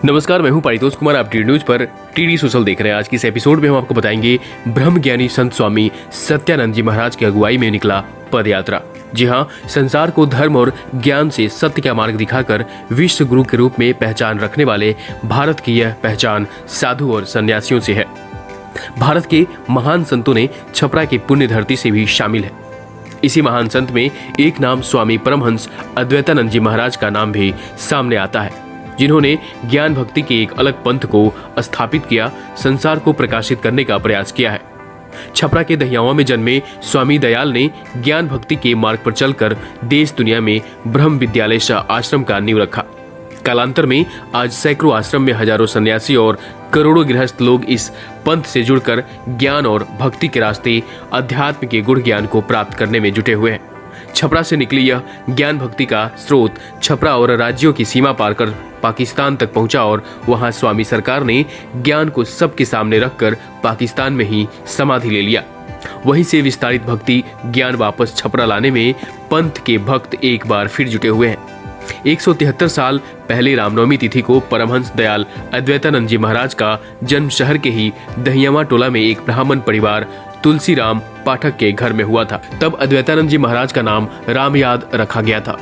नमस्कार, मैं हूं पारितोष कुमार। आप टीडी न्यूज पर टीडी सोशल देख रहे हैं। आज की इस एपिसोड में हम आपको बताएंगे ब्रह्म ज्ञानी संत स्वामी सत्यानंद जी महाराज की अगुवाई में निकला पद यात्रा। जी हां, संसार को धर्म और ज्ञान से सत्य का मार्ग दिखाकर विश्व गुरु के रूप में पहचान रखने वाले भारत की यह पहचान साधु और सन्यासियों से है। भारत के महान संतों ने छपरा की पुण्य धरती से भी शामिल है। इसी महान संत में एक नाम स्वामी परमहंस अद्वैतानंद जी महाराज का नाम भी सामने आता है, जिन्होंने ज्ञान भक्ति के एक अलग पंथ को स्थापित किया, संसार को प्रकाशित करने का प्रयास किया है। छपरा के दहियावा में जन्मे स्वामी दयाल ने ज्ञान भक्ति के मार्ग पर चलकर देश दुनिया में ब्रह्म विद्यालय आश्रम का नींव रखा। कालांतर में आज सैकड़ों आश्रम में हजारों सन्यासी और करोड़ों गृहस्थ लोग इस पंथ से जुड़कर ज्ञान और भक्ति के रास्ते अध्यात्म के गुण ज्ञान को प्राप्त करने में जुटे हुए हैं। छपरा से निकली यह ज्ञान भक्ति का स्रोत छपरा और राज्यों की सीमा पार कर पाकिस्तान तक पहुंचा और वहां स्वामी सरकार ने ज्ञान को सबके सामने रखकर पाकिस्तान में ही समाधि ले लिया। वहीं से विस्तारित भक्ति ज्ञान वापस छपरा लाने में पंथ के भक्त एक बार फिर जुटे हुए हैं। 173 साल पहले रामनवमी तिथि को परमहंस दयाल अद्वैतानंद जी महाराज का जन्म शहर के ही दहियावा टोला में एक ब्राह्मण परिवार तुलसी राम पाठक के घर में हुआ था। तब अद्वैतानंद जी महाराज का नाम रामयाद रखा गया था।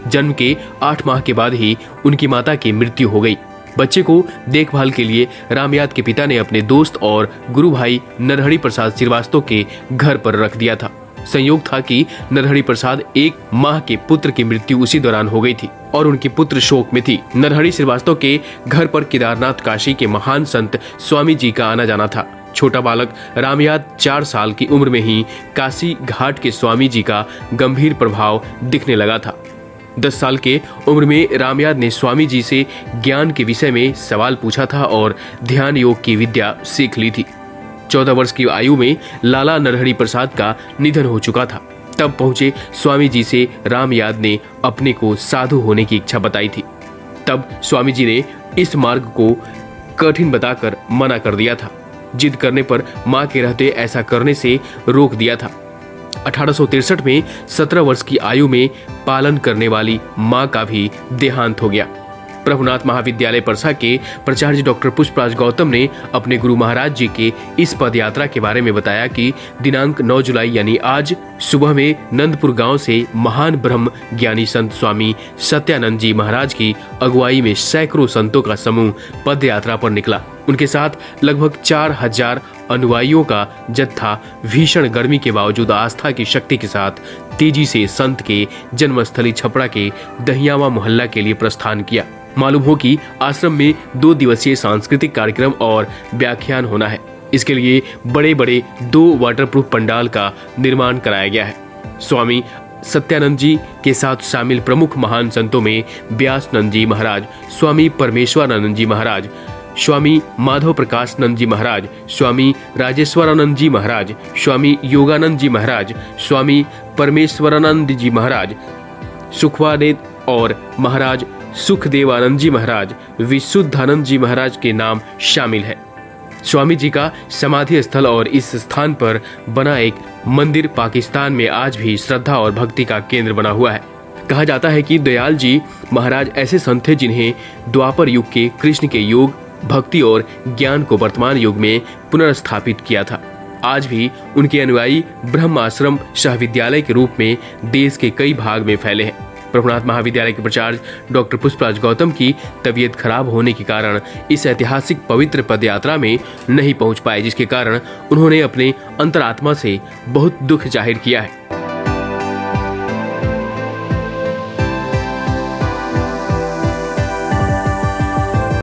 जन्म के 8 माह के बाद ही उनकी माता की मृत्यु हो गई। बच्चे को देखभाल के लिए रामयाद के पिता ने अपने दोस्त और गुरु भाई नरहरि प्रसाद श्रीवास्तव के घर पर रख दिया था। संयोग था कि नरहरि प्रसाद 1 माह के पुत्र की मृत्यु उसी दौरान हो गई थी और उनकी पुत्र शोक में थी। नरहरि श्रीवास्तव के घर पर केदारनाथ काशी के महान संत स्वामी जी का आना जाना था। छोटा बालक रामयाद 4 साल की उम्र में ही काशी घाट के स्वामी जी का गंभीर प्रभाव दिखने लगा था। 10 साल के उम्र में रामयाद ने स्वामी जी से ज्ञान के विषय में सवाल पूछा था और ध्यान योग की विद्या सीख ली थी। 14 वर्ष की आयु में लाला नरहरि प्रसाद का निधन हो चुका था। तब पहुंचे स्वामी जी से रामयाद ने अपने को साधु होने की इच्छा बताई थी। तब स्वामी जी ने इस मार्ग को कठिन बताकर मना कर दिया था। जिद करने पर मां के रहते ऐसा करने से रोक दिया था। 1863 में 17 वर्ष की आयु में पालन करने वाली मां का भी देहांत हो गया। प्रभुनाथ महाविद्यालय परसा के प्राचार्य डॉक्टर पुष्पराज गौतम ने अपने गुरु महाराज जी के इस पद यात्रा के बारे में बताया कि दिनांक 9 जुलाई यानी आज सुबह में नंदपुर गांव से महान ब्रह्म ज्ञानी संत स्वामी सत्यानंद जी महाराज की अगुवाई में सैकड़ों संतों का समूह पद यात्रा पर निकला। उनके साथ लगभग 4000 अनुयायियों का जत्था भीषण गर्मी के बावजूद आस्था की शक्ति के साथ तेजी से संत के जन्मस्थली छपरा के दहियावा मोहल्ला के लिए प्रस्थान किया। मालूम हो कि आश्रम में 2 दिवसीय सांस्कृतिक कार्यक्रम और व्याख्यान होना है। इसके लिए बड़े बड़े 2 वाटरप्रूफ पंडाल का निर्माण कराया गया है। स्वामी सत्यानंद जी के साथ शामिल प्रमुख महान संतों में व्यासनंद जी महाराज, स्वामी परमेश्वरानंद जी महाराज, स्वामी माधव प्रकाश नंद जी महाराज, स्वामी राजेश्वरानंद जी महाराज, स्वामी योगानंद जी महाराज, स्वामी परमेश्वरानंद जी महाराज, सुखवादेव और महाराज सुखदेवानंद जी महाराज, विशुद्धानंद जी महाराज के नाम शामिल है। स्वामी जी का समाधि स्थल और इस स्थान पर बना एक मंदिर पाकिस्तान में आज भी श्रद्धा और भक्ति का केंद्र बना हुआ है। कहा जाता है कि दयाल जी महाराज ऐसे संत थे जिन्हें द्वापर युग के कृष्ण के योग, भक्ति और ज्ञान को वर्तमान युग में पुनर्स्थापित किया था। आज भी उनके अनुयायी ब्रह्म आश्रम विश्वविद्यालय के रूप में देश के कई भाग में फैले हैं। प्रभुनाथ महाविद्यालय के प्राचार्य डॉक्टर पुष्पराज गौतम की तबीयत खराब होने के कारण इस ऐतिहासिक पवित्र पद यात्रा में नहीं पहुंच पाए, जिसके कारण उन्होंने अपने अंतरात्मा से बहुत दुख जाहिर किया है।